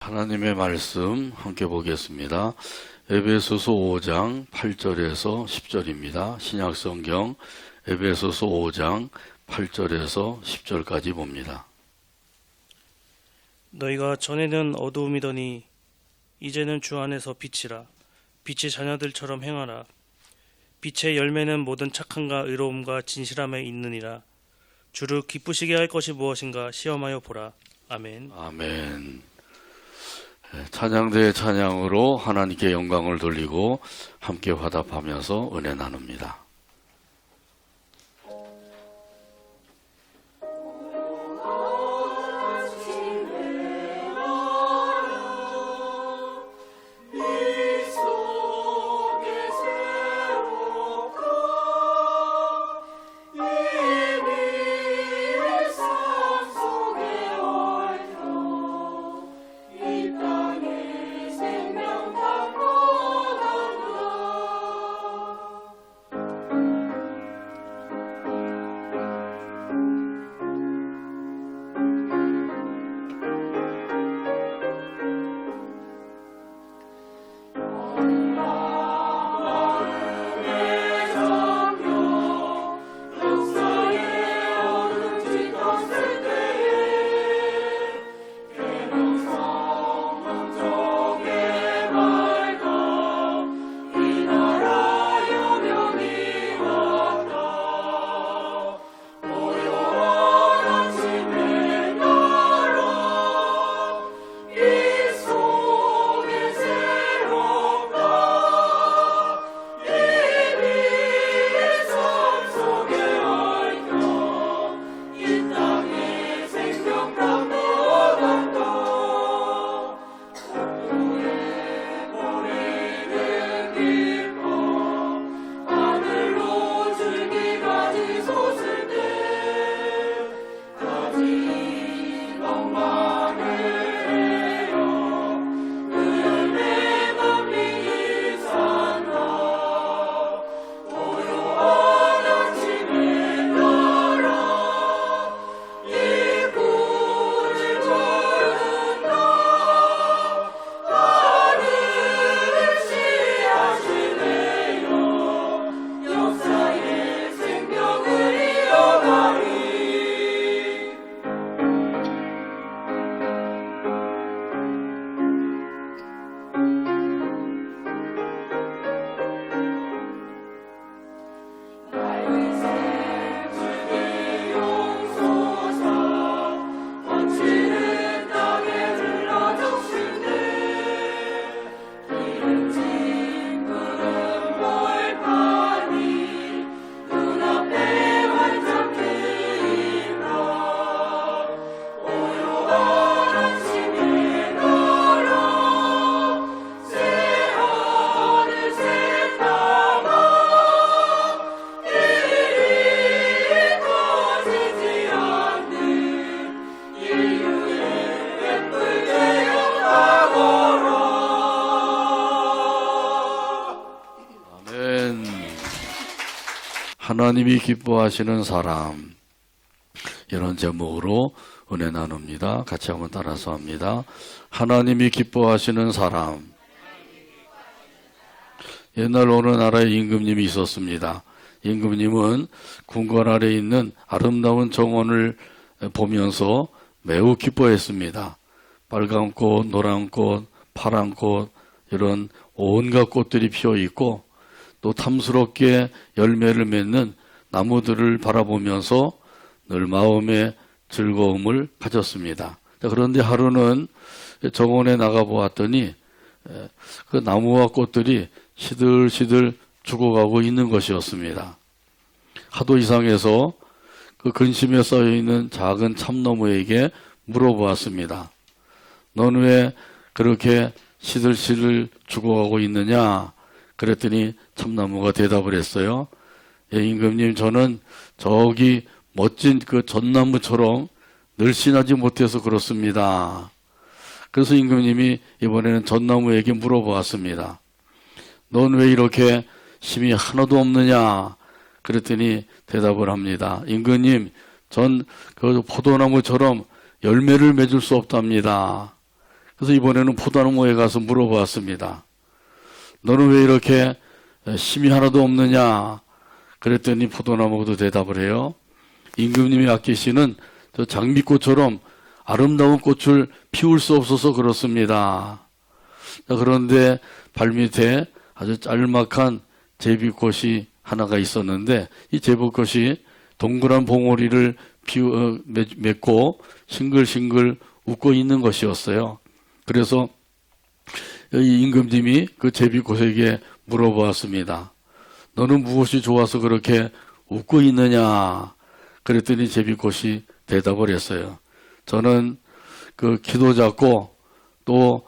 하나님의 말씀 함께 보겠습니다. 에베소서 5장 8절에서 10절입니다. 신약성경 에베소서 5장 8절에서 10절까지 봅니다. 너희가 전에는 어두움이더니 이제는 주 안에서 빛이라. 빛의 자녀들처럼 행하라. 빛의 열매는 모든 착함과 의로움과 진실함에 있느니라. 주를 기쁘시게 할 것이 무엇인가 시험하여 보라. 아멘. 아멘. 찬양대의 찬양으로 하나님께 영광을 돌리고 함께 화답하면서 은혜 나눕니다. 하나님이 기뻐하시는 사람, 이런 제목으로 은혜 나눕니다. 같이 한번 따라서 합니다. 하나님이 기뻐하시는 사람. 옛날 어느 나라에 임금님이 있었습니다. 임금님은 궁궐 아래에 있는 아름다운 정원을 보면서 매우 기뻐했습니다. 빨간 꽃, 노란 꽃, 파란 꽃, 이런 온갖 꽃들이 피어 있고 또 탐스럽게 열매를 맺는 나무들을 바라보면서 늘 마음의 즐거움을 가졌습니다. 그런데 하루는 정원에 나가 보았더니 그 나무와 꽃들이 시들시들 죽어가고 있는 것이었습니다. 하도 이상해서 그 근심에 쌓여있는 작은 참나무에게 물어보았습니다. 넌 왜 그렇게 시들시들 죽어가고 있느냐? 그랬더니 참나무가 대답을 했어요. 예, 임금님, 저는 저기 멋진 그 전나무처럼 늘씬하지 못해서 그렇습니다. 그래서 임금님이 이번에는 전나무에게 물어보았습니다. 넌 왜 이렇게 힘이 하나도 없느냐? 그랬더니 대답을 합니다. 임금님, 전 그 포도나무처럼 열매를 맺을 수 없답니다. 그래서 이번에는 포도나무에 가서 물어보았습니다. 너는 왜 이렇게 힘이 하나도 없느냐? 그랬더니 포도나무도 대답을 해요. 임금님이 아끼시는 저 장미꽃처럼 아름다운 꽃을 피울 수 없어서 그렇습니다. 그런데 발밑에 아주 짤막한 제비꽃이 하나가 있었는데 이 제비꽃이 동그란 봉오리를 맺고 싱글싱글 웃고 있는 것이었어요. 그래서 이 임금님이 그 제비꽃에게 물어보았습니다. 너는 무엇이 좋아서 그렇게 웃고 있느냐? 그랬더니 제비꽃이 대답을 했어요. 저는 그 키도 작고 또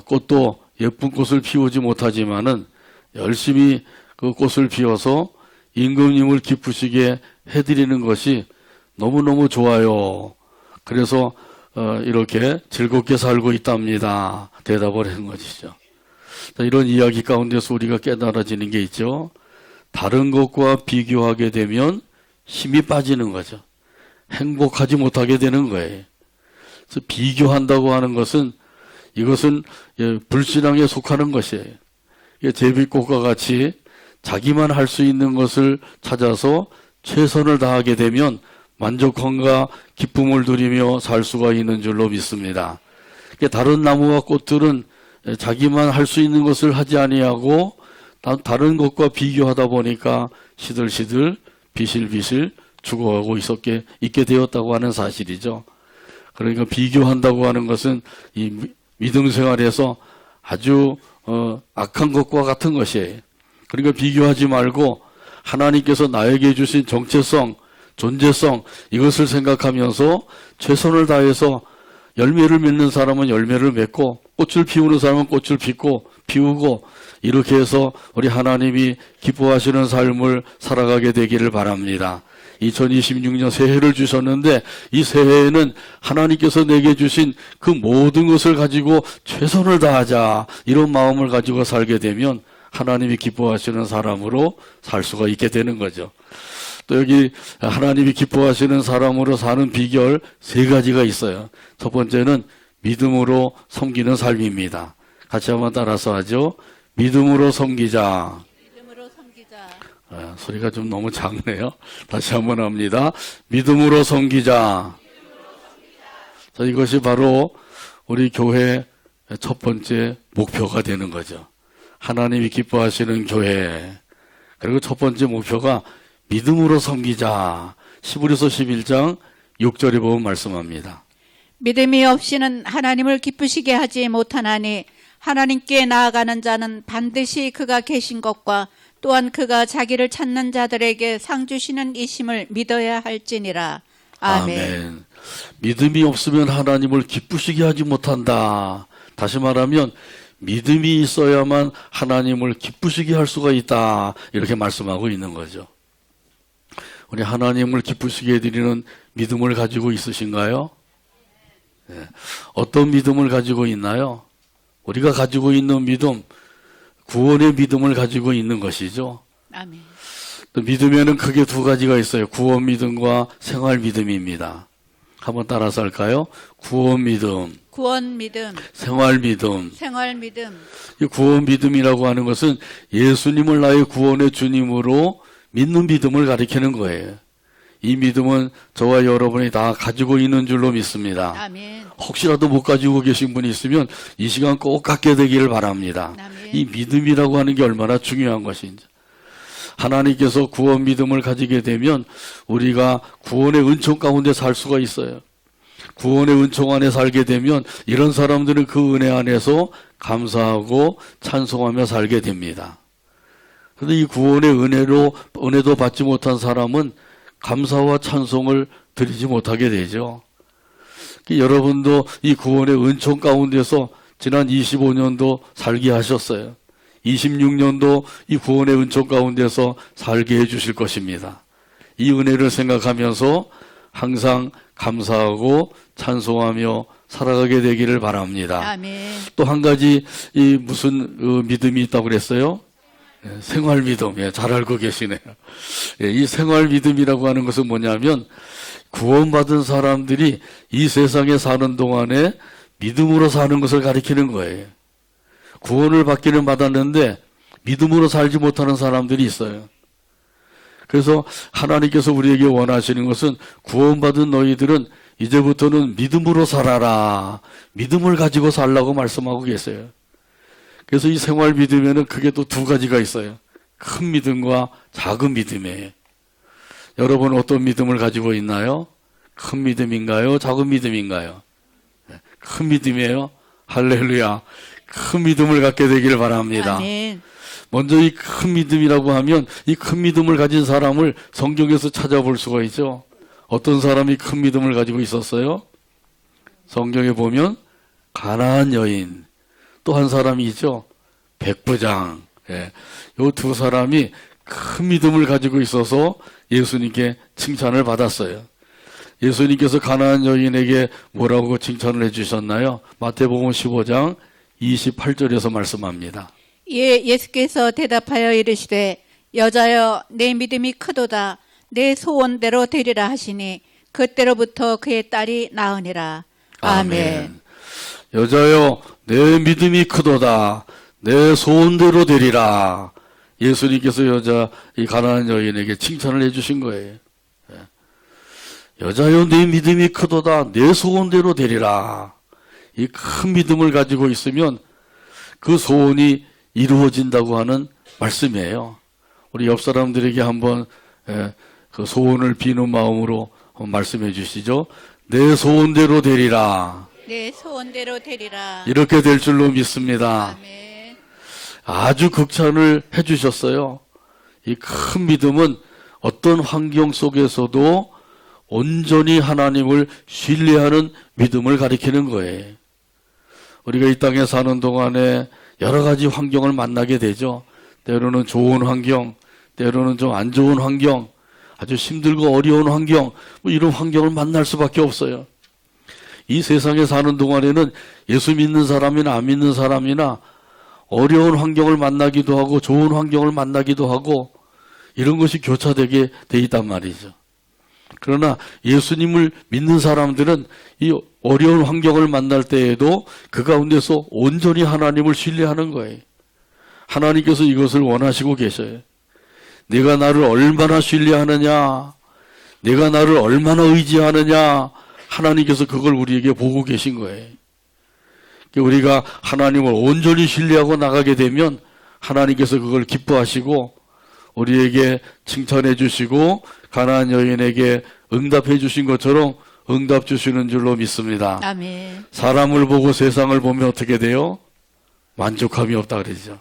꽃도 예쁜 꽃을 피우지 못하지만은 열심히 그 꽃을 피워서 임금님을 기쁘시게 해드리는 것이 너무너무 좋아요. 그래서 이렇게 즐겁게 살고 있답니다. 대답을 한 것이죠. 이런 이야기 가운데서 우리가 깨달아지는 게 있죠. 다른 것과 비교하게 되면 힘이 빠지는 거죠. 행복하지 못하게 되는 거예요. 그래서 비교한다고 하는 것은 이것은 불신앙에 속하는 것이에요. 제비꽃과 같이 자기만 할 수 있는 것을 찾아서 최선을 다하게 되면 만족함과 기쁨을 누리며 살 수가 있는 줄로 믿습니다. 다른 나무와 꽃들은 자기만 할 수 있는 것을 하지 아니하고 다른 것과 비교하다 보니까 시들시들 비실비실 죽어가고 있게 되었다고 하는 사실이죠. 그러니까 비교한다고 하는 것은 이 믿음 생활에서 아주 악한 것과 같은 것이에요. 그러니까 비교하지 말고 하나님께서 나에게 주신 정체성, 존재성 이것을 생각하면서 최선을 다해서 열매를 맺는 사람은 열매를 맺고 꽃을 피우는 사람은 꽃을 피우고 이렇게 해서 우리 하나님이 기뻐하시는 삶을 살아가게 되기를 바랍니다. 2026년 새해를 주셨는데 이 새해에는 하나님께서 내게 주신 그 모든 것을 가지고 최선을 다하자 이런 마음을 가지고 살게 되면 하나님이 기뻐하시는 사람으로 살 수가 있게 되는 거죠. 또 여기 하나님이 기뻐하시는 사람으로 사는 비결 3가지가 있어요. 첫 번째는 믿음으로 섬기는 삶입니다. 같이 한번 따라서 하죠. 믿음으로 섬기자. 믿음으로 섬기자. 소리가 좀 너무 작네요. 다시 한번 합니다. 믿음으로 섬기자. 자, 이것이 바로 우리 교회의 첫 번째 목표가 되는 거죠. 하나님이 기뻐하시는 교회. 그리고 첫 번째 목표가 믿음으로 섬기자. 히브리서 11장 6절에 보면 말씀합니다. 믿음이 없이는 하나님을 기쁘시게 하지 못하나니 하나님께 나아가는 자는 반드시 그가 계신 것과 또한 그가 자기를 찾는 자들에게 상 주시는 이심을 믿어야 할지니라. 아멘. 믿음이 없으면 하나님을 기쁘시게 하지 못한다. 다시 말하면 믿음이 있어야만 하나님을 기쁘시게 할 수가 있다. 이렇게 말씀하고 있는 거죠. 우리 하나님을 기쁘시게 해드리는 믿음을 가지고 있으신가요? 네. 어떤 믿음을 가지고 있나요? 우리가 가지고 있는 믿음, 구원의 믿음을 가지고 있는 것이죠. 아멘. 또 믿음에는 크게 2가지가 있어요. 구원 믿음과 생활 믿음입니다. 한번 따라서 할까요? 구원 믿음, 구원 믿음, 생활 믿음. 생활 믿음. 이 구원 믿음이라고 하는 것은 예수님을 나의 구원의 주님으로 믿는 믿음을 가리키는 거예요. 이 믿음은 저와 여러분이 다 가지고 있는 줄로 믿습니다. 아멘. 혹시라도 못 가지고 계신 분이 있으면 이 시간 꼭 갖게 되기를 바랍니다. 아멘. 이 믿음이라고 하는 게 얼마나 중요한 것인지. 하나님께서 구원 믿음을 가지게 되면 우리가 구원의 은총 가운데 살 수가 있어요. 구원의 은총 안에 살게 되면 이런 사람들은 그 은혜 안에서 감사하고 찬송하며 살게 됩니다. 그런데 이 구원의 은혜도 받지 못한 사람은 감사와 찬송을 드리지 못하게 되죠. 여러분도 이 구원의 은총 가운데서 지난 25년도 살게 하셨어요. 26년도 이 구원의 은총 가운데서 살게 해주실 것입니다. 이 은혜를 생각하면서 항상 감사하고 찬송하며 살아가게 되기를 바랍니다. 아멘. 또 한 가지 이 무슨 믿음이 있다고 그랬어요? 생활 믿음. 잘 알고 계시네요. 이 생활 믿음이라고 하는 것은 뭐냐면 구원받은 사람들이 이 세상에 사는 동안에 믿음으로 사는 것을 가리키는 거예요. 구원을 받기는 받았는데 믿음으로 살지 못하는 사람들이 있어요. 그래서 하나님께서 우리에게 원하시는 것은 구원받은 너희들은 이제부터는 믿음으로 살아라. 믿음을 가지고 살라고 말씀하고 계세요. 그래서 이 생활 믿음에는 크게 또 두 가지가 있어요. 큰 믿음과 작은 믿음이에요. 여러분 어떤 믿음을 가지고 있나요? 큰 믿음인가요? 작은 믿음인가요? 큰 믿음이에요. 할렐루야. 큰 믿음을 갖게 되기를 바랍니다. 아멘. 먼저 이 큰 믿음이라고 하면 이 큰 믿음을 가진 사람을 성경에서 찾아볼 수가 있죠. 어떤 사람이 큰 믿음을 가지고 있었어요? 성경에 보면 가나안 여인, 또 한 사람이 있죠. 백부장. 예. 이 두 사람이 큰 믿음을 가지고 있어서 예수님께 칭찬을 받았어요. 예수님께서 가나안 여인에게 뭐라고 칭찬을 해주셨나요? 마태복음 15장 28절에서 말씀합니다. 예, 예수께서 대답하여 이르시되 여자여 내 믿음이 크도다 내 소원대로 되리라 하시니 그때로부터 그의 딸이 나으니라. 아멘. 여자여 내 믿음이 크도다 내 소원대로 되리라. 예수님께서 이 가나안 여인에게 칭찬을 해주신 거예요. 여자여 내 믿음이 크도다 내 소원대로 되리라. 이 큰 믿음을 가지고 있으면 그 소원이 이루어진다고 하는 말씀이에요. 우리 옆 사람들에게 한번 그 소원을 비는 마음으로 말씀해 주시죠. 내 소원대로 되리라. 내 소원대로 되리라. 이렇게 될 줄로 믿습니다. 아멘. 아주 극찬을 해 주셨어요. 이 큰 믿음은 어떤 환경 속에서도 온전히 하나님을 신뢰하는 믿음을 가리키는 거예요. 우리가 이 땅에 사는 동안에 여러 가지 환경을 만나게 되죠. 때로는 좋은 환경, 때로는 좀 안 좋은 환경, 아주 힘들고 어려운 환경, 뭐 이런 환경을 만날 수밖에 없어요. 이 세상에 사는 동안에는 예수 믿는 사람이나 안 믿는 사람이나 어려운 환경을 만나기도 하고 좋은 환경을 만나기도 하고 이런 것이 교차되게 돼 있단 말이죠. 그러나 예수님을 믿는 사람들은 이 어려운 환경을 만날 때에도 그 가운데서 온전히 하나님을 신뢰하는 거예요. 하나님께서 이것을 원하시고 계셔요. 내가 나를 얼마나 신뢰하느냐, 내가 나를 얼마나 의지하느냐, 하나님께서 그걸 우리에게 보고 계신 거예요. 우리가 하나님을 온전히 신뢰하고 나가게 되면 하나님께서 그걸 기뻐하시고 우리에게 칭찬해 주시고 가나안 여인에게 응답해 주신 것처럼 응답 주시는 줄로 믿습니다. 아멘. 사람을 보고 세상을 보면 어떻게 돼요? 만족함이 없다 그러죠.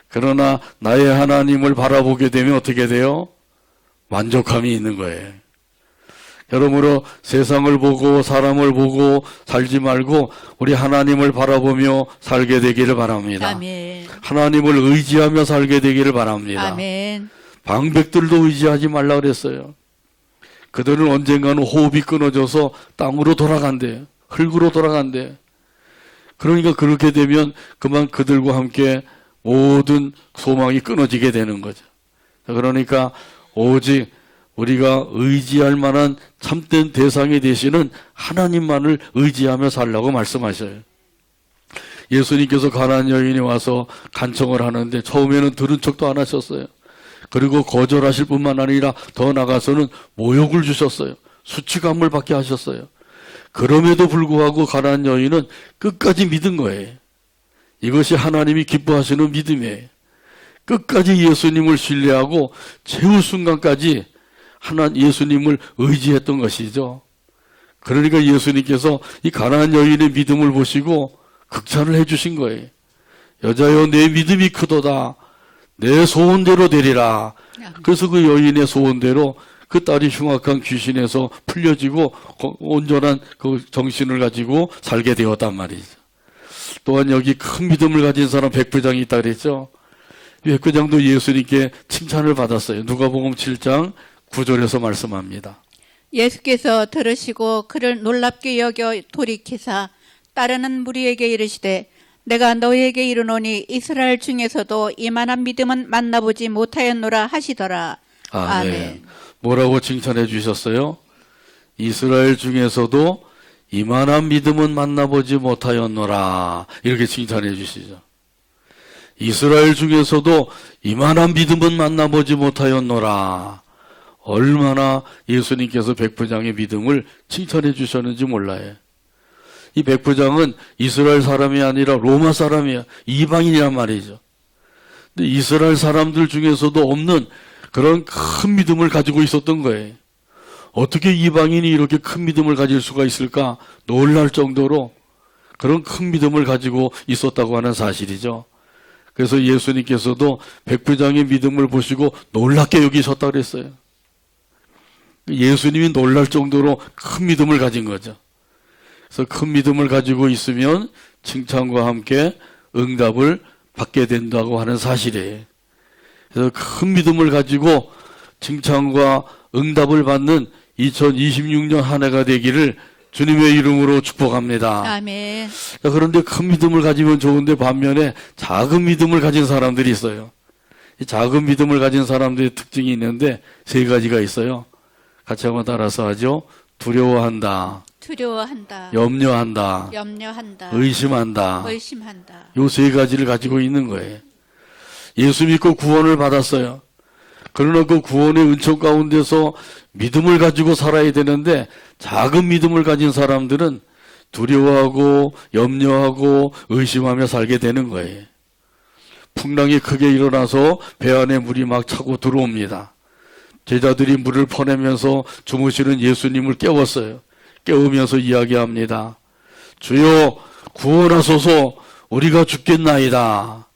그러나 나의 하나님을 바라보게 되면 어떻게 돼요? 만족함이 있는 거예요. 여러모로 세상을 보고 사람을 보고 살지 말고 우리 하나님을 바라보며 살게 되기를 바랍니다. 아멘. 하나님을 의지하며 살게 되기를 바랍니다. 아멘. 방백들도 의지하지 말라 그랬어요. 그들은 언젠가는 호흡이 끊어져서 땅으로 돌아간대요. 흙으로 돌아간대요. 그러니까 그렇게 되면 그만 그들과 함께 모든 소망이 끊어지게 되는 거죠. 그러니까 오직 우리가 의지할 만한 참된 대상이 되시는 하나님만을 의지하며 살라고 말씀하셔요. 예수님께서 가나안 여인이 와서 간청을 하는데 처음에는 들은 척도 안 하셨어요. 그리고 거절하실 뿐만 아니라 더 나가서는 모욕을 주셨어요. 수치감을 받게 하셨어요. 그럼에도 불구하고 가나안 여인은 끝까지 믿은 거예요. 이것이 하나님이 기뻐하시는 믿음이에요. 끝까지 예수님을 신뢰하고 최후 순간까지 예수님을 의지했던 것이죠. 그러니까 예수님께서 이 가나안 여인의 믿음을 보시고 극찬을 해주신 거예요. 여자여 내 믿음이 크도다. 내 소원대로 되리라. 그래서 그 여인의 소원대로 그 딸이 흉악한 귀신에서 풀려지고 온전한 그 정신을 가지고 살게 되었단 말이죠. 또한 여기 큰 믿음을 가진 사람 백부장이 있다 그랬죠. 백부장도 예수님께 칭찬을 받았어요. 누가복음 7장 9절에서 말씀합니다. 예수께서 들으시고 그를 놀랍게 여겨 돌이키사 따르는 무리에게 이르시되 내가 너희에게 이르노니 이스라엘 중에서도 이만한 믿음은 만나보지 못하였노라 하시더라. 아멘. 뭐라고 칭찬해 주셨어요? 이스라엘 중에서도 이만한 믿음은 만나보지 못하였노라. 이렇게 칭찬해 주시죠. 이스라엘 중에서도 이만한 믿음은 만나보지 못하였노라. 얼마나 예수님께서 백부장의 믿음을 칭찬해 주셨는지 몰라요. 이 백부장은 이스라엘 사람이 아니라 로마 사람이야. 이방인이란 말이죠. 근데 이스라엘 사람들 중에서도 없는 그런 큰 믿음을 가지고 있었던 거예요. 어떻게 이방인이 이렇게 큰 믿음을 가질 수가 있을까 놀랄 정도로 그런 큰 믿음을 가지고 있었다고 하는 사실이죠. 그래서 예수님께서도 백부장의 믿음을 보시고 놀랍게 여기셨다 그랬어요. 예수님이 놀랄 정도로 큰 믿음을 가진 거죠. 그래서 큰 믿음을 가지고 있으면 칭찬과 함께 응답을 받게 된다고 하는 사실이에요. 그래서 큰 믿음을 가지고 칭찬과 응답을 받는 2026년 한 해가 되기를 주님의 이름으로 축복합니다. 아멘. 그런데 큰 믿음을 가지면 좋은데 반면에 작은 믿음을 가진 사람들이 있어요. 이 작은 믿음을 가진 사람들의 특징이 있는데 세 가지가 있어요. 같이 한번 따라서 하죠. 두려워한다. 두려워한다. 염려한다. 염려한다. 의심한다. 의심한다. 요 세 가지를 가지고 있는 거예요. 예수 믿고 구원을 받았어요. 그러나 그 구원의 은총 가운데서 믿음을 가지고 살아야 되는데 작은 믿음을 가진 사람들은 두려워하고 염려하고 의심하며 살게 되는 거예요. 풍랑이 크게 일어나서 배 안에 물이 막 차고 들어옵니다. 제자들이 물을 퍼내면서 주무시는 예수님을 깨웠어요. 깨우면서 이야기합니다. 주여 구원하소서 우리가 죽겠나이다.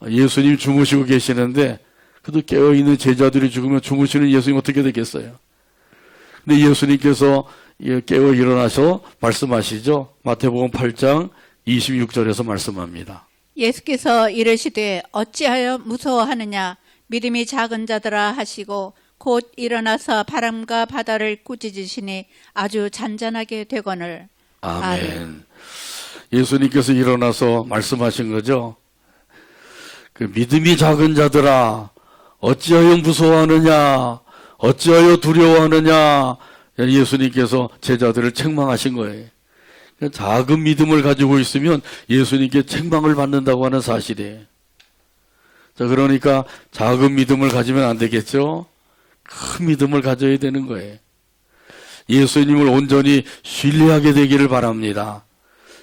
예수님 주무시고 계시는데 그래도 깨어있는 제자들이 죽으면 주무시는 예수님 어떻게 되겠어요? 근데 예수님께서 깨어 일어나서 말씀하시죠. 마태복음 8장 26절에서 말씀합니다. 예수께서 이르시되 어찌하여 무서워하느냐 믿음이 작은 자들아 하시고 곧 일어나서 바람과 바다를 꾸짖으시니 아주 잔잔하게 되거늘. 아멘. 예수님께서 일어나서 말씀하신 거죠. 그 믿음이 작은 자들아 어찌하여 무서워하느냐 어찌하여 두려워하느냐. 예수님께서 제자들을 책망하신 거예요. 작은 믿음을 가지고 있으면 예수님께 책망을 받는다고 하는 사실이에요. 자, 그러니까 작은 믿음을 가지면 안 되겠죠? 큰 믿음을 가져야 되는 거예요. 예수님을 온전히 신뢰하게 되기를 바랍니다.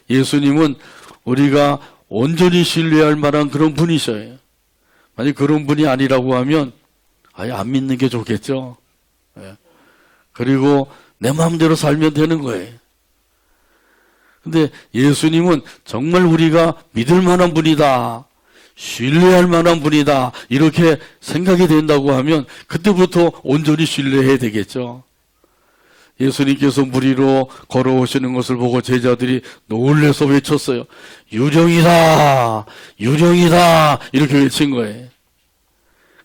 예수님은 우리가 온전히 신뢰할 만한 그런 분이셔요. 만약 그런 분이 아니라고 하면 아예 안 믿는 게 좋겠죠. 그리고 내 마음대로 살면 되는 거예요. 근데 예수님은 정말 우리가 믿을 만한 분이다. 신뢰할 만한 분이다. 이렇게 생각이 된다고 하면 그때부터 온전히 신뢰해야 되겠죠. 예수님께서 물 위로 걸어오시는 것을 보고 제자들이 놀라서 외쳤어요. 유령이다! 유령이다! 이렇게 외친 거예요.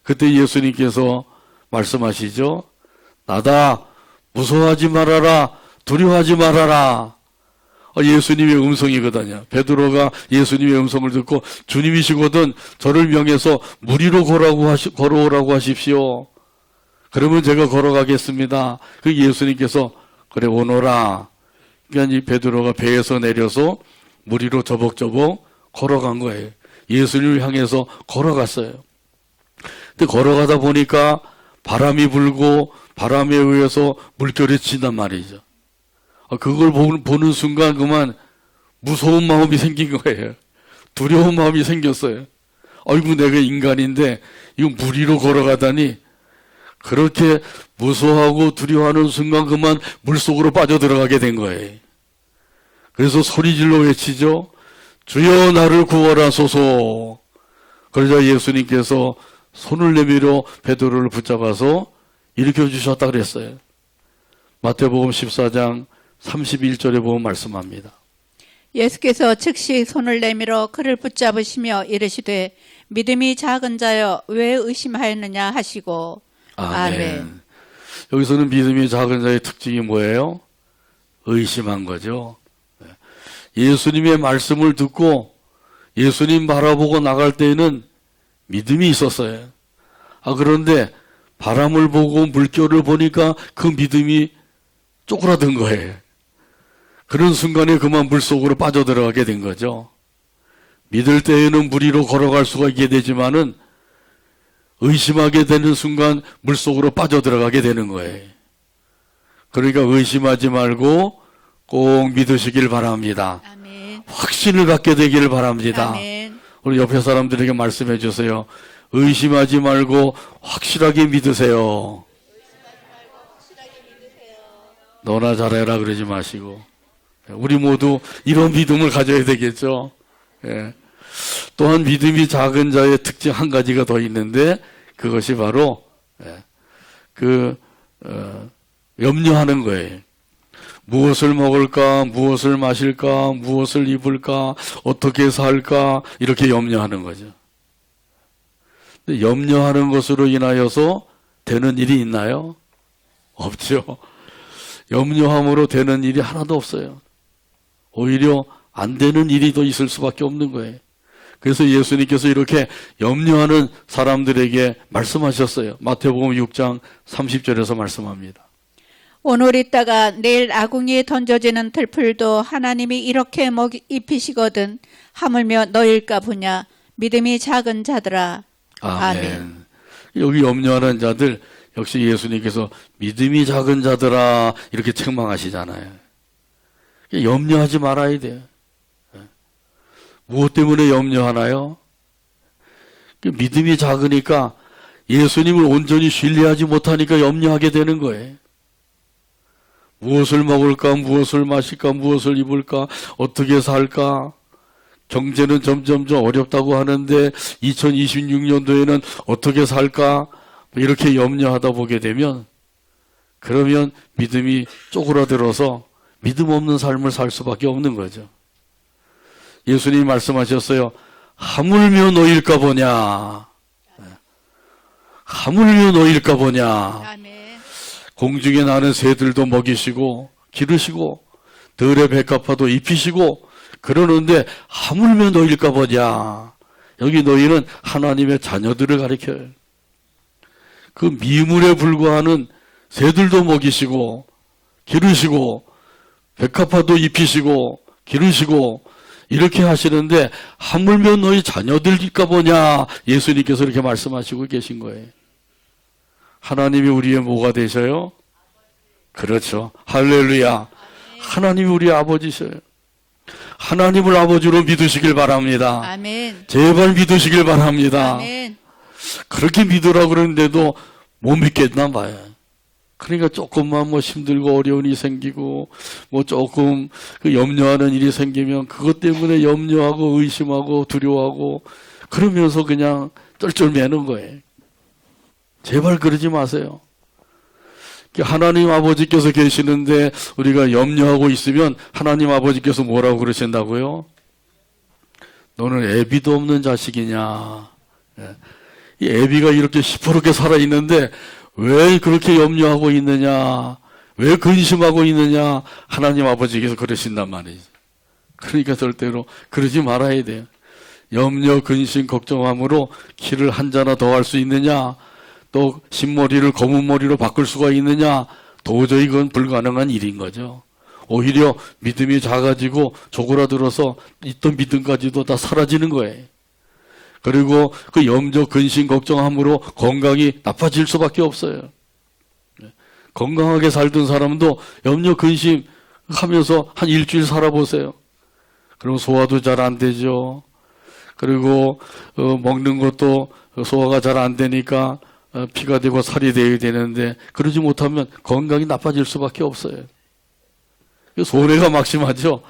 그때 예수님께서 말씀하시죠. 나다! 무서워하지 말아라! 두려워하지 말아라! 예수님의 음성이거든요. 베드로가 예수님의 음성을 듣고 주님이시거든 저를 명해서 물 위로 걸어오라고 하십시오. 그러면 제가 걸어가겠습니다. 그 예수님께서 그래 오너라. 그러니까 이 베드로가 배에서 내려서 물 위로 저벅저벅 걸어간 거예요. 예수님을 향해서 걸어갔어요. 근데 걸어가다 보니까 바람이 불고 바람에 의해서 물결이 친단 말이죠. 그걸 보는 순간 그만 무서운 마음이 생긴 거예요. 두려운 마음이 생겼어요. 아이고 내가 인간인데 이거 물 위로 걸어가다니. 그렇게 무서워하고 두려워하는 순간 그만 물속으로 빠져들어가게 된 거예요. 그래서 소리질러 외치죠. 주여 나를 구원하소서. 그러자 예수님께서 손을 내밀어 베드로를 붙잡아서 일으켜 주셨다 그랬어요. 마태복음 14장 31절에 보면 말씀합니다. 예수께서 즉시 손을 내밀어 그를 붙잡으시며 이르시되 믿음이 작은 자여 왜 의심하였느냐 하시고. 아멘. 여기서는 믿음이 작은 자의 특징이 뭐예요? 의심한 거죠. 예수님의 말씀을 듣고 예수님 바라보고 나갈 때에는 믿음이 있었어요. 그런데 바람을 보고 물결을 보니까 그 믿음이 쪼그라든 거예요. 그런 순간에 그만 물속으로 빠져들어가게 된 거죠. 믿을 때에는 물 위로 걸어갈 수가 있게 되지만은 의심하게 되는 순간 물속으로 빠져들어가게 되는 거예요. 그러니까 의심하지 말고 꼭 믿으시길 바랍니다. 아멘. 확신을 갖게 되기를 바랍니다. 아멘. 우리 옆에 사람들에게 말씀해 주세요. 의심하지 말고 확실하게 믿으세요. 너나 잘해라 그러지 마시고. 우리 모두 이런 믿음을 가져야 되겠죠. 예. 또한 믿음이 작은 자의 특징 한 가지가 더 있는데 그것이 바로 염려하는 거예요. 무엇을 먹을까, 무엇을 마실까, 무엇을 입을까, 어떻게 살까 이렇게 염려하는 거죠. 근데 염려하는 것으로 인하여서 되는 일이 있나요? 없죠. 염려함으로 되는 일이 하나도 없어요. 오히려 안 되는 일이 더 있을 수밖에 없는 거예요. 그래서 예수님께서 이렇게 염려하는 사람들에게 말씀하셨어요. 마태복음 6장 30절에서 말씀합니다. 오늘 있다가 내일 아궁이에 던져지는 들풀도 하나님이 이렇게 입히시거든 하물며 너일까 보냐. 믿음이 작은 자들아. 아멘. 여기 염려하는 자들 역시 예수님께서 믿음이 작은 자들아 이렇게 책망하시잖아요. 염려하지 말아야 돼요. 무엇 때문에 염려하나요? 믿음이 작으니까 예수님을 온전히 신뢰하지 못하니까 염려하게 되는 거예요. 무엇을 먹을까, 무엇을 마실까, 무엇을 입을까, 어떻게 살까. 경제는 점점 어렵다고 하는데 2026년도에는 어떻게 살까 이렇게 염려하다 보게 되면 그러면 믿음이 쪼그라들어서 믿음 없는 삶을 살 수밖에 없는 거죠. 예수님이 말씀하셨어요. 하물며 너일까 보냐. 하물며 너일까 보냐. 아멘. 공중에 나는 새들도 먹이시고 기르시고 들의 백합화도 입히시고 그러는데 하물며 너일까 보냐. 여기 너희는 하나님의 자녀들을 가리켜요. 그 미물에 불과하는 새들도 먹이시고 기르시고 백합화도 입히시고 기르시고 이렇게 하시는데 하물며 너희 자녀들일까 보냐. 예수님께서 이렇게 말씀하시고 계신 거예요. 하나님이 우리의 뭐가 되셔요? 그렇죠. 할렐루야. 하나님이 우리의 아버지셔요. 하나님을 아버지로 믿으시길 바랍니다. 아멘. 제발 믿으시길 바랍니다. 아멘. 그렇게 믿으라고 그러는데도 못 믿겠나 봐요. 그러니까 조금만 힘들고 어려운 일이 생기고 조금 그 염려하는 일이 생기면 그것 때문에 염려하고 의심하고 두려워하고 그러면서 그냥 쩔쩔매는 거예요. 제발 그러지 마세요. 하나님 아버지께서 계시는데 우리가 염려하고 있으면 하나님 아버지께서 뭐라고 그러신다고요? 너는 애비도 없는 자식이냐. 이 애비가 이렇게 시퍼렇게 살아있는데 왜 그렇게 염려하고 있느냐, 왜 근심하고 있느냐, 하나님 아버지께서 그러신단 말이죠. 그러니까 절대로 그러지 말아야 돼요. 염려, 근심, 걱정함으로 키를 한 자나 더 할 수 있느냐, 또 흰머리를 검은 머리로 바꿀 수가 있느냐, 도저히 그건 불가능한 일인 거죠. 오히려 믿음이 작아지고 조그라들어서 있던 믿음까지도 다 사라지는 거예요. 그리고 그 염려, 근심, 걱정함으로 건강이 나빠질 수밖에 없어요. 건강하게 살던 사람도 염려, 근심 하면서 한 일주일 살아보세요. 그럼 소화도 잘 안 되죠. 그리고 먹는 것도 소화가 잘 안 되니까 피가 되고 살이 되어야 되는데 그러지 못하면 건강이 나빠질 수밖에 없어요. 손해가 막심하죠.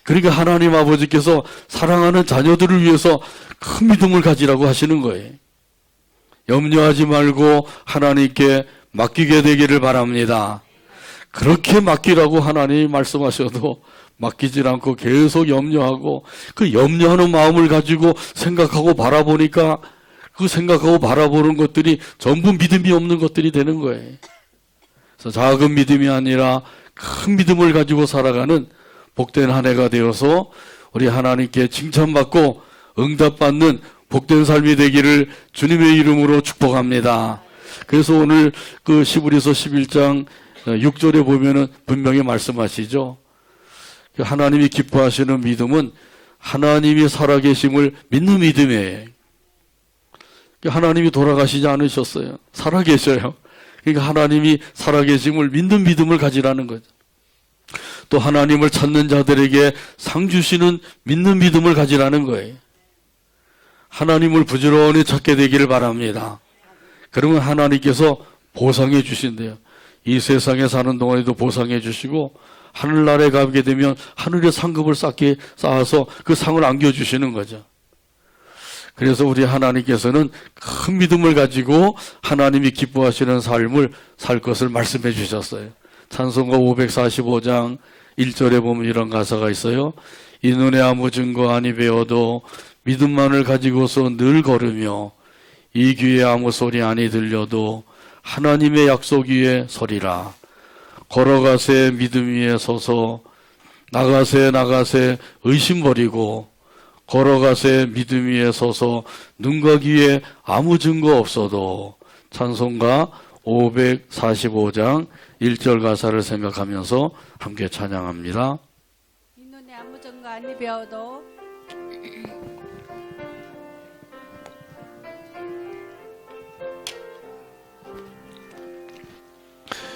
그러니까 하나님 아버지께서 사랑하는 자녀들을 위해서 큰 믿음을 가지라고 하시는 거예요. 염려하지 말고 하나님께 맡기게 되기를 바랍니다. 그렇게 맡기라고 하나님이 말씀하셔도 맡기질 않고 계속 염려하고 그 염려하는 마음을 가지고 생각하고 바라보니까 그 생각하고 바라보는 것들이 전부 믿음이 없는 것들이 되는 거예요. 그래서 작은 믿음이 아니라 큰 믿음을 가지고 살아가는 복된 한 해가 되어서 우리 하나님께 칭찬받고 응답받는 복된 삶이 되기를 주님의 이름으로 축복합니다. 그래서 오늘 그 시브리서 11장 6절에 보면은 분명히 말씀하시죠. 하나님이 기뻐하시는 믿음은 하나님이 살아계심을 믿는 믿음이에요. 하나님이 돌아가시지 않으셨어요. 살아계셔요. 그러니까 하나님이 살아계심을 믿는 믿음을 가지라는 거죠. 또 하나님을 찾는 자들에게 상 주시는 믿는 믿음을 가지라는 거예요. 하나님을 부지런히 찾게 되기를 바랍니다. 그러면 하나님께서 보상해 주신대요. 이 세상에 사는 동안에도 보상해 주시고 하늘나라에 가게 되면 하늘의 상급을 쌓아서 그 상을 안겨주시는 거죠. 그래서 우리 하나님께서는 큰 믿음을 가지고 하나님이 기뻐하시는 삶을 살 것을 말씀해 주셨어요. 찬송가 545장 1절에 보면 이런 가사가 있어요. 이 눈에 아무 증거 아니 배워도 믿음만을 가지고서 늘 걸으며 이 귀에 아무 소리 아니 들려도 하나님의 약속 위에 서리라. 걸어가세 믿음 위에 서서 나가세 의심 버리고 걸어가세 믿음 위에 서서 눈과 귀에 아무 증거 없어도. 찬송가 545장 1절 가사를 생각하면서 함께 찬양합니다. 이 눈에 아무 증거 아니 배워도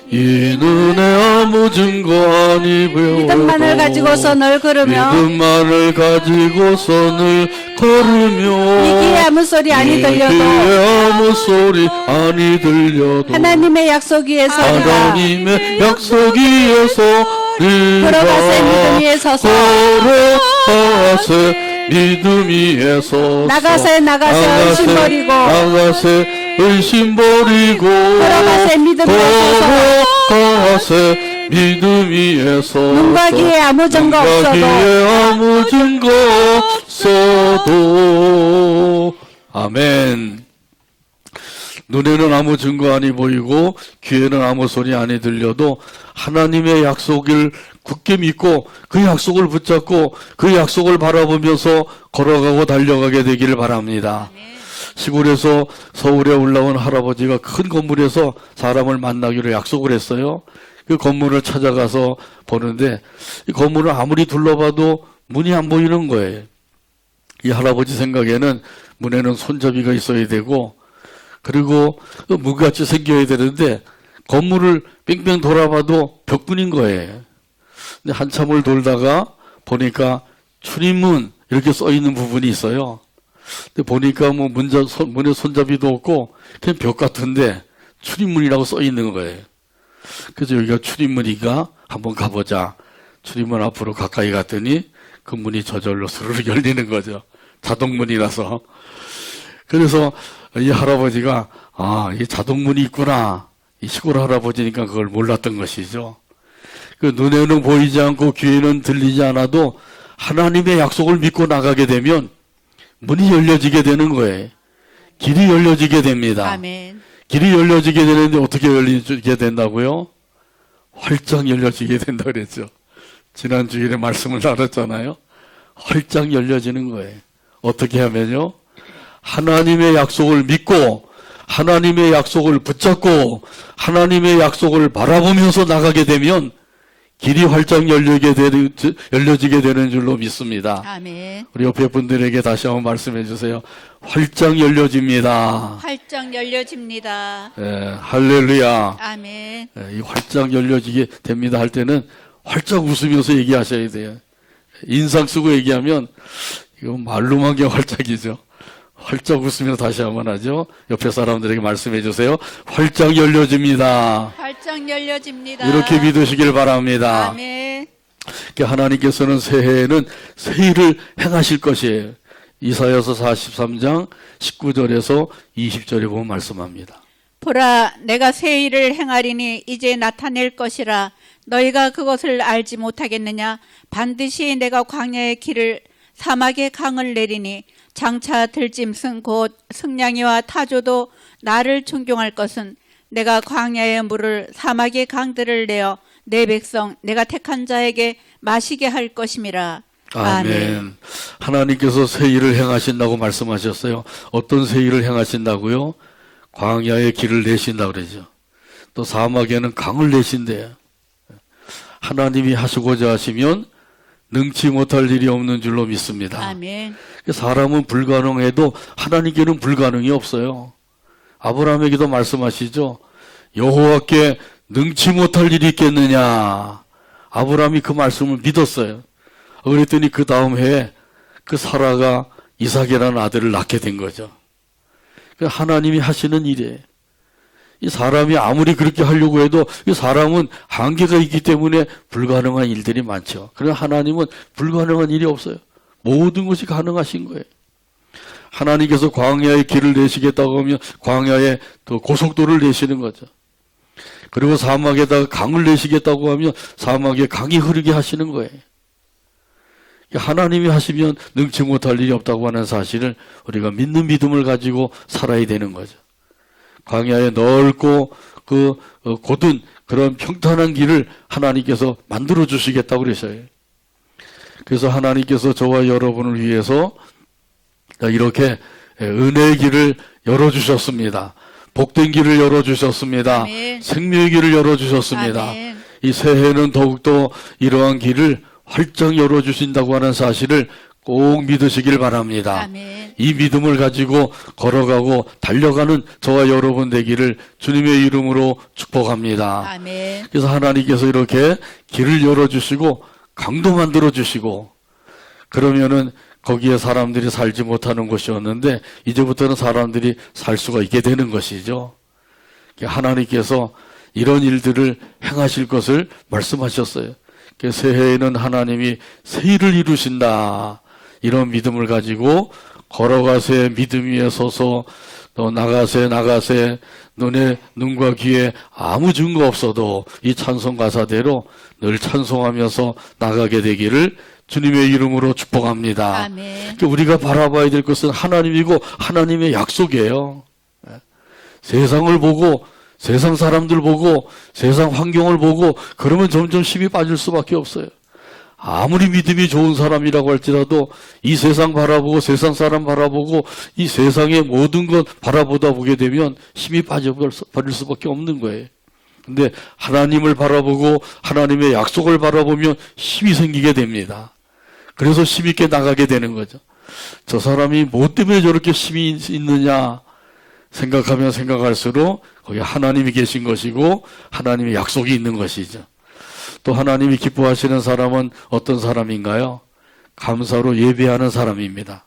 이 눈에 아무 증거 아니 배워도 믿음만을 가지고서 늘 걸으며 믿음만을 가지고서 늘 걸으며 이 귀에 아무 소리 아니 이 귀에 들려도 아무 소리 아니 들려도 하나님의 약속 위에 서리라. 하나님의 약속 위에서 걸어가세 믿음 위에 서서 걸어가세 믿음 위에 서서 나가세 의심 버리고 나가세 의심 버리고 걸어가세 믿음 위에 서서 걸어가세 믿음 위에 서서 눈과 귀에 아무 증거 눈과 없어도 귀에 아무 증거 없어도. 아멘. 눈에는 아무 증거 아니 보이고 귀에는 아무 소리 아니 들려도 하나님의 약속을 굳게 믿고 그 약속을 붙잡고 그 약속을 바라보면서 걸어가고 달려가게 되기를 바랍니다. 시골에서 서울에 올라온 할아버지가 큰 건물에서 사람을 만나기로 약속을 했어요. 그 건물을 찾아가서 보는데 이 건물을 아무리 둘러봐도 문이 안 보이는 거예요. 이 할아버지 생각에는 문에는 손잡이가 있어야 되고 그리고 문같이 생겨야 되는데 건물을 뺑뺑 돌아봐도 벽뿐인 거예요. 근데 한참을 돌다가 보니까 출입문 이렇게 써 있는 부분이 있어요. 근데 보니까 뭐 문에 손잡이도 없고 그냥 벽 같은데 출입문이라고 써 있는 거예요. 그래서 여기가 출입문이가 한번 가보자. 출입문 앞으로 가까이 갔더니 그 문이 저절로 스르르 열리는 거죠. 자동문이라서. 그래서 이 할아버지가 이 자동문이 있구나. 이 시골 할아버지니까 그걸 몰랐던 것이죠. 그 눈에는 보이지 않고 귀에는 들리지 않아도 하나님의 약속을 믿고 나가게 되면 문이 열려지게 되는 거예요. 길이 열려지게 됩니다. 아멘. 길이 열려지게 되는데 어떻게 열리게 된다고요? 활짝 열려지게 된다 그랬죠. 지난 주일에 말씀을 나눴잖아요. 활짝 열려지는 거예요. 어떻게 하면요? 하나님의 약속을 믿고 하나님의 약속을 붙잡고 하나님의 약속을 바라보면서 나가게 되면 길이 활짝 열려지게 되는 줄로 믿습니다. 아멘. 우리 옆에 분들에게 다시 한번 말씀해 주세요. 활짝 열려집니다. 활짝 열려집니다. 할렐루야. 아멘. 이 활짝 열려지게 됩니다 할 때는 활짝 웃으면서 얘기하셔야 돼요. 인상 쓰고 얘기하면 이건 말로만 그냥 활짝이죠. 활짝 웃으면서 다시 한번 하죠. 옆에 사람들에게 말씀해 주세요. 활짝 열려집니다. 활짝 열려집니다. 이렇게 믿으시길 바랍니다. 아멘. 하나님께서는 새해에는 새 일을 행하실 것이에요. 이사야서 43장 19절에서 20절에 보면 말씀합니다. 보라, 내가 새 일을 행하리니 이제 나타낼 것이라. 너희가 그것을 알지 못하겠느냐? 반드시 내가 광야의 길을 사막의 강을 내리니 장차 들짐승 곧 승냥이와 타조도 나를 존경할 것은 내가 광야의 물을 사막의 강들을 내어 내 백성 내가 택한 자에게 마시게 할 것임이라. 아멘. 하나님께서 새 일을 행하신다고 말씀하셨어요. 어떤 새 일을 행하신다고요? 광야의 길을 내신다고 그러죠. 또 사막에는 강을 내신대요. 하나님이 하시고자 하시면 능치 못할 일이 없는 줄로 믿습니다. 아멘. 사람은 불가능해도 하나님께는 불가능이 없어요. 아브라함에게도 말씀하시죠. 여호와께 능치 못할 일이 있겠느냐. 아브라함이 그 말씀을 믿었어요. 그랬더니 그 다음 해에 그 사라가 이삭이라는 아들을 낳게 된 거죠. 하나님이 하시는 일이에요. 이 사람이 아무리 그렇게 하려고 해도 이 사람은 한계가 있기 때문에 불가능한 일들이 많죠. 그러나 하나님은 불가능한 일이 없어요. 모든 것이 가능하신 거예요. 하나님께서 광야에 길을 내시겠다고 하면 광야에 또 고속도로를 내시는 거죠. 그리고 사막에다가 강을 내시겠다고 하면 사막에 강이 흐르게 하시는 거예요. 하나님이 하시면 능치 못할 일이 없다고 하는 사실을 우리가 믿는 믿음을 가지고 살아야 되는 거죠. 광야에 넓고 곧은 그런 평탄한 길을 하나님께서 만들어 주시겠다고 그러셔요. 그래서 하나님께서 저와 여러분을 위해서 이렇게 은혜의 길을 열어주셨습니다. 복된 길을 열어주셨습니다. 아멘. 생명의 길을 열어주셨습니다. 아멘. 이 새해는 더욱더 이러한 길을 활짝 열어주신다고 하는 사실을 꼭 믿으시길 바랍니다. 아멘. 이 믿음을 가지고 걸어가고 달려가는 저와 여러분 되기를 주님의 이름으로 축복합니다. 아멘. 그래서 하나님께서 이렇게 길을 열어주시고 강도 만들어주시고 그러면은 거기에 사람들이 살지 못하는 곳이었는데 이제부터는 사람들이 살 수가 있게 되는 것이죠. 하나님께서 이런 일들을 행하실 것을 말씀하셨어요. 새해에는 하나님이 새 일을 이루신다. 이런 믿음을 가지고 걸어가세 믿음 위에 서서 또 나가세 눈과 귀에 아무 증거 없어도 이 찬송 가사대로 늘 찬송하면서 나가게 되기를 주님의 이름으로 축복합니다. 아멘. 우리가 바라봐야 될 것은 하나님이고 하나님의 약속이에요. 세상을 보고 세상 사람들 보고 세상 환경을 보고 그러면 점점 힘이 빠질 수밖에 없어요. 아무리 믿음이 좋은 사람이라고 할지라도 이 세상 바라보고 세상 사람 바라보고 이 세상의 모든 것 바라보다 보게 되면 힘이 빠져버릴 수밖에 없는 거예요. 근데 하나님을 바라보고 하나님의 약속을 바라보면 힘이 생기게 됩니다. 그래서 힘있게 나가게 되는 거죠. 저 사람이 뭐 때문에 저렇게 힘이 있느냐 생각하면 생각할수록 거기 하나님이 계신 것이고 하나님의 약속이 있는 것이죠. 또 하나님이 기뻐하시는 사람은 어떤 사람인가요? 감사로 예배하는 사람입니다.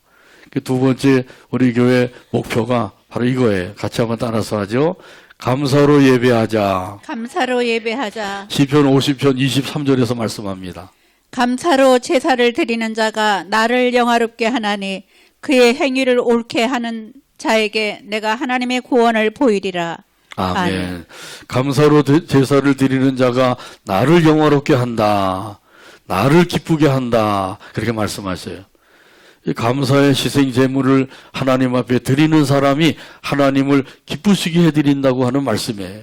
그 두 번째 우리 교회 목표가 바로 이거예요. 같이 한번 따라서 하죠. 감사로 예배하자. 감사로 예배하자. 시편 50편 23절에서 말씀합니다. 감사로 제사를 드리는 자가 나를 영화롭게 하나니 그의 행위를 옳게 하는 자에게 내가 하나님의 구원을 보이리라. 아멘. 아멘. 감사로 제사를 드리는 자가 나를 영화롭게 한다. 나를 기쁘게 한다. 그렇게 말씀하셔요. 이 감사의 희생 제물을 하나님 앞에 드리는 사람이 하나님을 기쁘시게 해드린다고 하는 말씀이에요.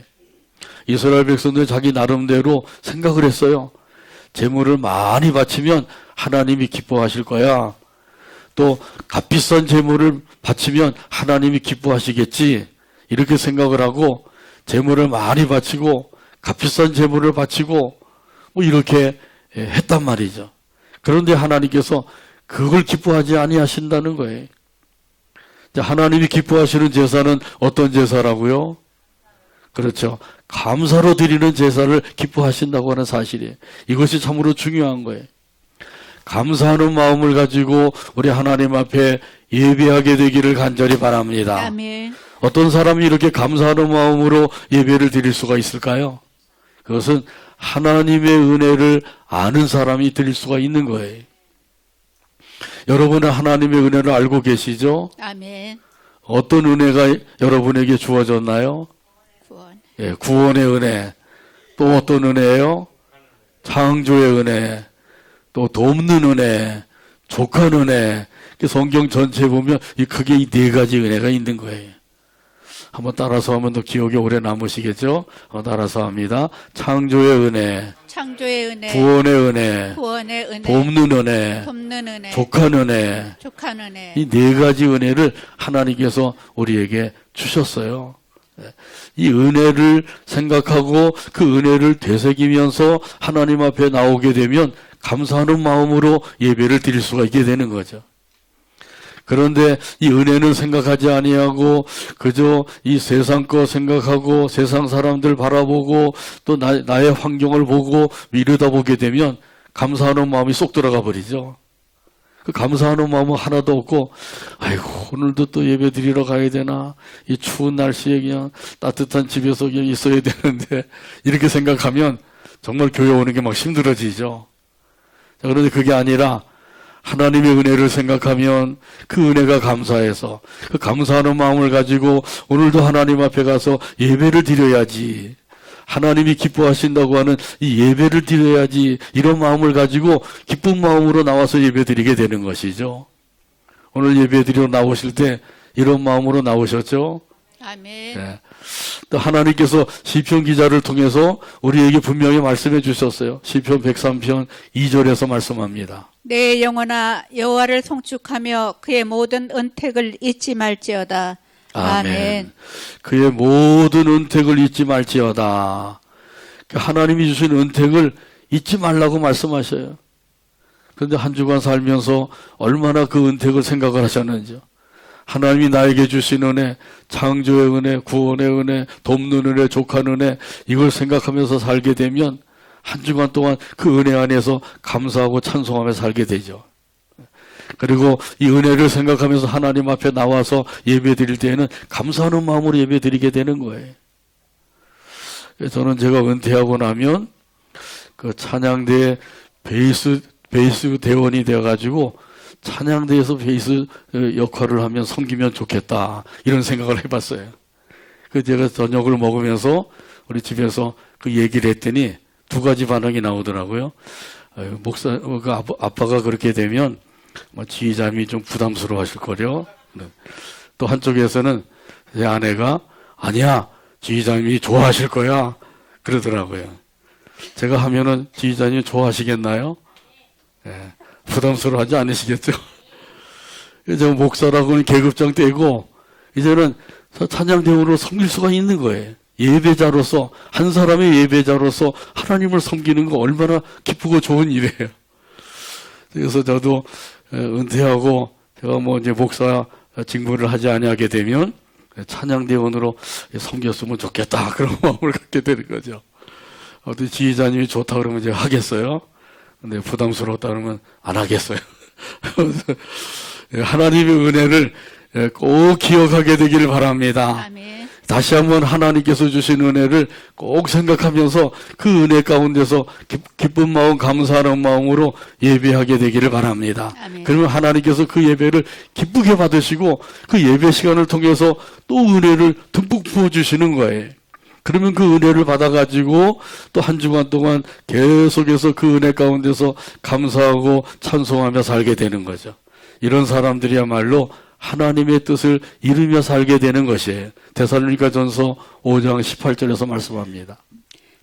이스라엘 백성들 자기 나름대로 생각을 했어요. 제물을 많이 바치면 하나님이 기뻐하실 거야. 또 값비싼 제물을 바치면 하나님이 기뻐하시겠지. 이렇게 생각을 하고 제물을 많이 바치고 값비싼 제물을 바치고 뭐 이렇게 했단 말이죠. 그런데 하나님께서 그걸 기뻐하지 아니하신다는 거예요. 하나님이 기뻐하시는 제사는 어떤 제사라고요? 그렇죠. 감사로 드리는 제사를 기뻐하신다고 하는 사실이에요. 이것이 참으로 중요한 거예요. 감사하는 마음을 가지고 우리 하나님 앞에 예배하게 되기를 간절히 바랍니다. 아멘. 어떤 사람이 이렇게 감사하는 마음으로 예배를 드릴 수가 있을까요? 그것은 하나님의 은혜를 아는 사람이 드릴 수가 있는 거예요. 여러분은 하나님의 은혜를 알고 계시죠? 아멘. 어떤 은혜가 여러분에게 주어졌나요? 구원. 예, 구원의 은혜. 또 어떤 은혜예요? 창조의 은혜. 또 돕는 은혜. 족한 은혜. 성경 전체에 보면 크게 이 네 가지 은혜가 있는 거예요. 한번 따라서 하면 더 기억에 오래 남으시겠죠? 한번 따라서 합니다. 창조의 은혜. 창조의 은혜. 구원의 은혜. 구원의 은혜. 돕는 은혜. 돕는 은혜. 족한 은혜. 족한 은혜. 이 네 가지 은혜를 하나님께서 우리에게 주셨어요. 이 은혜를 생각하고 그 은혜를 되새기면서 하나님 앞에 나오게 되면 감사하는 마음으로 예배를 드릴 수가 있게 되는 거죠. 그런데 이 은혜는 생각하지 아니하고 그저 이 세상 거 생각하고 세상 사람들 바라보고 또 나의 환경을 보고 이러다 보게 되면 감사하는 마음이 쏙 들어가 버리죠. 그 감사하는 마음은 하나도 없고, 아이고 오늘도 또 예배 드리러 가야 되나, 이 추운 날씨에 그냥 따뜻한 집에서 그냥 있어야 되는데, 이렇게 생각하면 정말 교회 오는 게 막 힘들어지죠. 자, 그런데 그게 아니라 하나님의 은혜를 생각하면 그 은혜가 감사해서 그 감사하는 마음을 가지고 오늘도 하나님 앞에 가서 예배를 드려야지, 하나님이 기뻐하신다고 하는 이 예배를 드려야지, 이런 마음을 가지고 기쁜 마음으로 나와서 예배 드리게 되는 것이죠. 오늘 예배 드리러 나오실 때 이런 마음으로 나오셨죠? 아멘. 네. 또 하나님께서 시편 기자를 통해서 우리에게 분명히 말씀해 주셨어요. 시편 103편 2절에서 말씀합니다. 내 영혼아 여호와를 송축하며 그의 모든 은택을 잊지 말지어다. 아멘. 그의 모든 은택을 잊지 말지어다. 하나님이 주신 은택을 잊지 말라고 말씀하셔요. 그런데 한 주간 살면서 얼마나 그 은택을 생각을 하셨는지요. 하나님이 나에게 주신 은혜, 창조의 은혜, 구원의 은혜, 돕는 은혜, 족한 은혜, 이걸 생각하면서 살게 되면 한 주간 동안 그 은혜 안에서 감사하고 찬송하며 살게 되죠. 그리고 이 은혜를 생각하면서 하나님 앞에 나와서 예배 드릴 때에는 감사하는 마음으로 예배 드리게 되는 거예요. 저는 제가 은퇴하고 나면 그 찬양대에 베이스 대원이 되어가지고 찬양대에서 베이스 역할을 하면 섬기면 좋겠다, 이런 생각을 해봤어요. 그 제가 저녁을 먹으면서 우리 집에서 그 얘기를 했더니 두 가지 반응이 나오더라고요. 목사, 그 아빠가 그렇게 되면 지휘자님이 좀 부담스러워 하실 거려. 네. 또 한쪽에서는 제 아내가 아니야, 지휘자님이 좋아하실 거야, 그러더라고요. 제가 하면은 지휘자님이 좋아하시겠나요? 네. 부담스러워하지 않으시겠죠? 제가 목사라고는 계급장 떼고 이제는 찬양대원으로 섬길 수가 있는 거예요. 예배자로서, 한 사람의 예배자로서 하나님을 섬기는 거 얼마나 기쁘고 좋은 일이에요. 그래서 저도 은퇴하고 제가 뭐 이제 목사 직무를 하지 아니하게 되면 찬양대원으로 섬겼으면 좋겠다, 그런 마음을 갖게 되는 거죠. 어떤 지휘자님이 좋다 그러면 제가 하겠어요. 근데 부담스러웠다 그러면 안 하겠어요. 하나님의 은혜를 꼭 기억하게 되기를 바랍니다. 아멘. 다시 한번 하나님께서 주신 은혜를 꼭 생각하면서 그 은혜 가운데서 기쁜 마음, 감사하는 마음으로 예배하게 되기를 바랍니다. 아멘. 그러면 하나님께서 그 예배를 기쁘게 받으시고 그 예배 시간을 통해서 또 은혜를 듬뿍 부어주시는 거예요. 그러면 그 은혜를 받아가지고 또 한 주간 동안 계속해서 그 은혜 가운데서 감사하고 찬송하며 살게 되는 거죠. 이런 사람들이야말로 하나님의 뜻을 이루며 살게 되는 것이에요. 데살로니가전서 5장 18절에서 말씀합니다.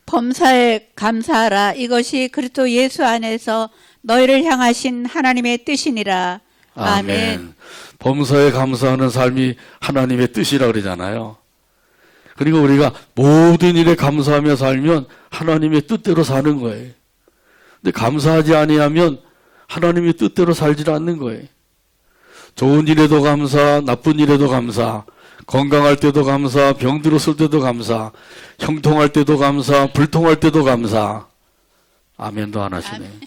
범사에 감사하라. 이것이 그리스도 예수 안에서 너희를 향하신 하나님의 뜻이니라. 아멘. 범사에 감사하는 삶이 하나님의 뜻이라 그러잖아요. 그리고 우리가 모든 일에 감사하며 살면 하나님의 뜻대로 사는 거예요. 근데 감사하지 아니하면 하나님의 뜻대로 살지 않는 거예요. 좋은 일에도 감사, 나쁜 일에도 감사, 건강할 때도 감사, 병 들었을 때도 감사, 형통할 때도 감사, 불통할 때도 감사. 아멘도 안 하시네. 아멘.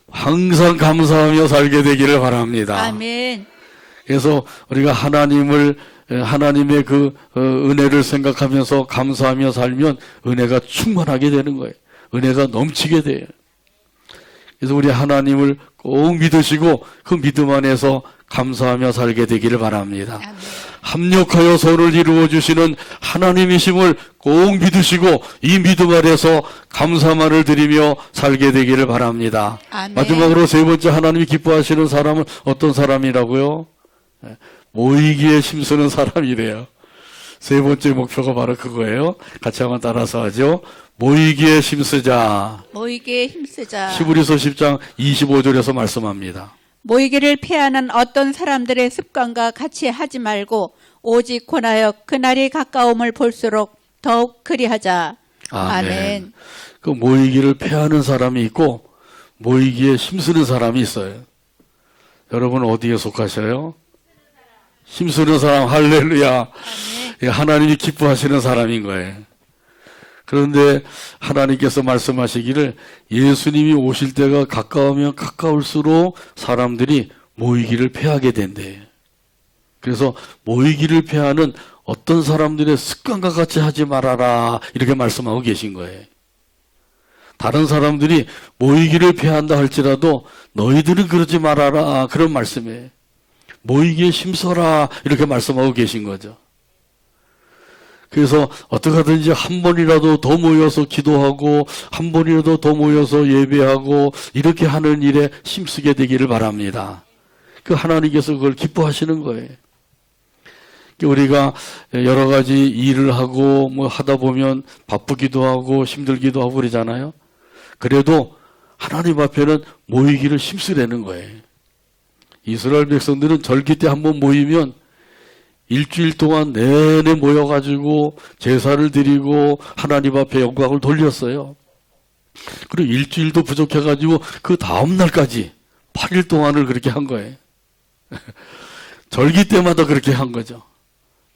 항상 감사하며 살게 되기를 바랍니다. 아멘. 그래서 우리가 하나님의 그 은혜를 생각하면서 감사하며 살면 은혜가 충만하게 되는 거예요. 은혜가 넘치게 돼요. 그래서 우리 하나님을 꼭 믿으시고 그 믿음 안에서 감사하며 살게 되기를 바랍니다. 아멘. 합력하여 서로를 이루어 주시는 하나님이심을 꼭 믿으시고 이 믿음 아래서 감사만을 드리며 살게 되기를 바랍니다. 아멘. 마지막으로 세 번째, 하나님이 기뻐하시는 사람은 어떤 사람이라고요? 모이기에 힘쓰는 사람이래요. 세 번째 목표가 바로 그거예요. 같이 한번 따라서 하죠. 모이기에 힘쓰자. 모이기에 힘쓰자. 히브리서 10장 25절에서 말씀합니다. 모이기를 피하는 어떤 사람들의 습관과 같이 하지 말고 오직 권하여 그날이 가까움을 볼수록 더욱 그리하자. 아멘. 그 모이기를 패하는 사람이 있고 모이기에 힘쓰는 사람이 있어요. 여러분 어디에 속하셔요? 힘쓰는 사람, 할렐루야. 예, 하나님이 기뻐하시는 사람인 거예요. 그런데 하나님께서 말씀하시기를 예수님이 오실 때가 가까우면 가까울수록 사람들이 모이기를 패하게 된대요. 그래서 모이기를 패하는 어떤 사람들의 습관과 같이 하지 말아라 이렇게 말씀하고 계신 거예요. 다른 사람들이 모이기를 패한다 할지라도 너희들은 그러지 말아라 그런 말씀이에요. 모이기에 힘써라 이렇게 말씀하고 계신 거죠. 그래서 어떻게 하든지 한 번이라도 더 모여서 기도하고 한 번이라도 더 모여서 예배하고 이렇게 하는 일에 힘쓰게 되기를 바랍니다. 그 하나님께서 그걸 기뻐하시는 거예요. 우리가 여러 가지 일을 하고 뭐 하다 보면 바쁘기도 하고 힘들기도 하고 그러잖아요. 그래도 하나님 앞에는 모이기를 힘쓰라는 거예요. 이스라엘 백성들은 절기 때 한번 모이면 일주일 동안 내내 모여가지고 제사를 드리고 하나님 앞에 영광을 돌렸어요. 그리고 일주일도 부족해가지고 그 다음날까지 8일 동안을 그렇게 한 거예요. 절기 때마다 그렇게 한 거죠.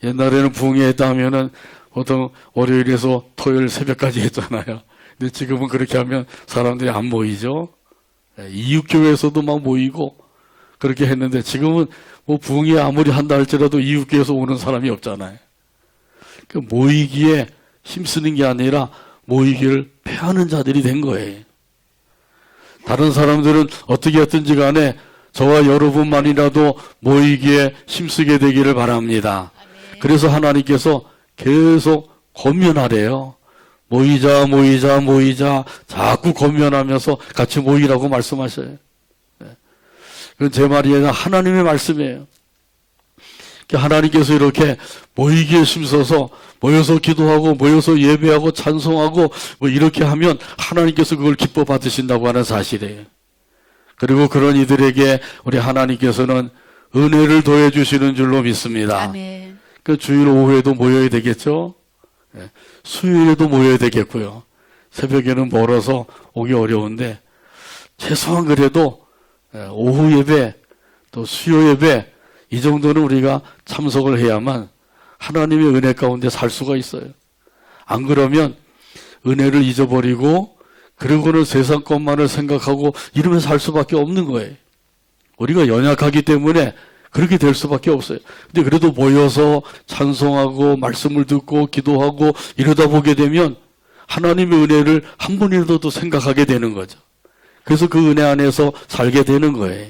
옛날에는 부흥회 했다 하면은 보통 월요일에서 토요일 새벽까지 했잖아요. 근데 지금은 그렇게 하면 사람들이 안 모이죠. 이웃교회에서도 막 모이고 그렇게 했는데 지금은 뭐 부흥회 아무리 한다 할지라도 이웃교회에서 오는 사람이 없잖아요. 그 모이기에 힘쓰는 게 아니라 모이기를 패하는 자들이 된 거예요. 다른 사람들은 어떻게 했든지 간에 저와 여러분만이라도 모이기에 힘쓰게 되기를 바랍니다. 그래서 하나님께서 계속 권면하래요. 모이자 모이자 모이자 자꾸 권면하면서 같이 모이라고 말씀하셔요. 그건 제 말이 아니라 하나님의 말씀이에요. 하나님께서 이렇게 모이기에 힘써서 모여서 기도하고 모여서 예배하고 찬송하고 뭐 이렇게 하면 하나님께서 그걸 기뻐 받으신다고 하는 사실이에요. 그리고 그런 이들에게 우리 하나님께서는 은혜를 더해 주시는 줄로 믿습니다. 아멘. 그 주일 오후에도 모여야 되겠죠. 수요일에도 모여야 되겠고요. 새벽에는 멀어서 오기 어려운데 최소한 그래도 오후 예배 또 수요 예배 이 정도는 우리가 참석을 해야만 하나님의 은혜 가운데 살 수가 있어요. 안 그러면 은혜를 잊어버리고 그리고는 세상 것만을 생각하고 이러면 살 수밖에 없는 거예요. 우리가 연약하기 때문에 그렇게 될 수밖에 없어요. 근데 그래도 모여서 찬송하고 말씀을 듣고 기도하고 이러다 보게 되면 하나님의 은혜를 한 번이라도 생각하게 되는 거죠. 그래서 그 은혜 안에서 살게 되는 거예요.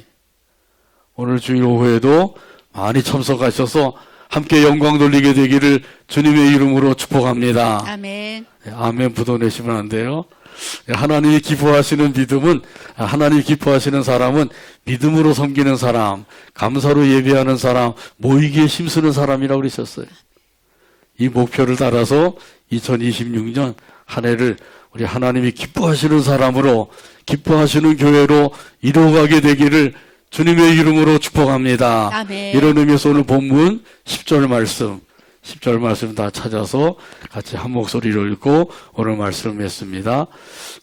오늘 주일 오후에도 많이 참석하셔서 함께 영광 돌리게 되기를 주님의 이름으로 축복합니다. 아멘. 아멘 부도 내시면 안 돼요. 하나님이 기뻐하시는 믿음은, 하나님이 기뻐하시는 사람은 믿음으로 섬기는 사람, 감사로 예배하는 사람, 모이기에 힘쓰는 사람이라고 그러셨어요. 이 목표를 따라서 2026년 한 해를 우리 하나님이 기뻐하시는 사람으로, 기뻐하시는 교회로 이루어가게 되기를 주님의 이름으로 축복합니다. 아멘. 이런 의미에서 오늘 본문 10절 말씀 다 찾아서 같이 한 목소리로 읽고 오늘 말씀을 했습니다.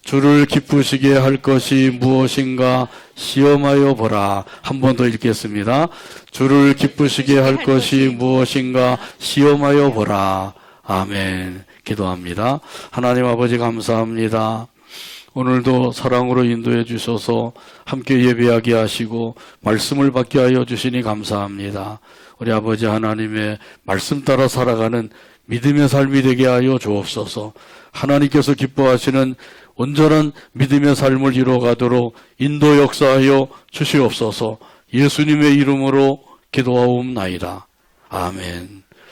주를 기쁘시게 할 것이 무엇인가 시험하여 보라. 한 번 더 읽겠습니다. 주를 기쁘시게 할 것이 무엇인가 시험하여 보라. 아멘. 기도합니다. 하나님 아버지 감사합니다. 오늘도 사랑으로 인도해 주셔서 함께 예배하게 하시고 말씀을 받게 하여 주시니 감사합니다. 우리 아버지 하나님의 말씀 따라 살아가는 믿음의 삶이 되게 하여 주옵소서. 하나님께서 기뻐하시는 온전한 믿음의 삶을 이루어가도록 인도 역사하여 주시옵소서. 예수님의 이름으로 기도하옵나이다. 아멘.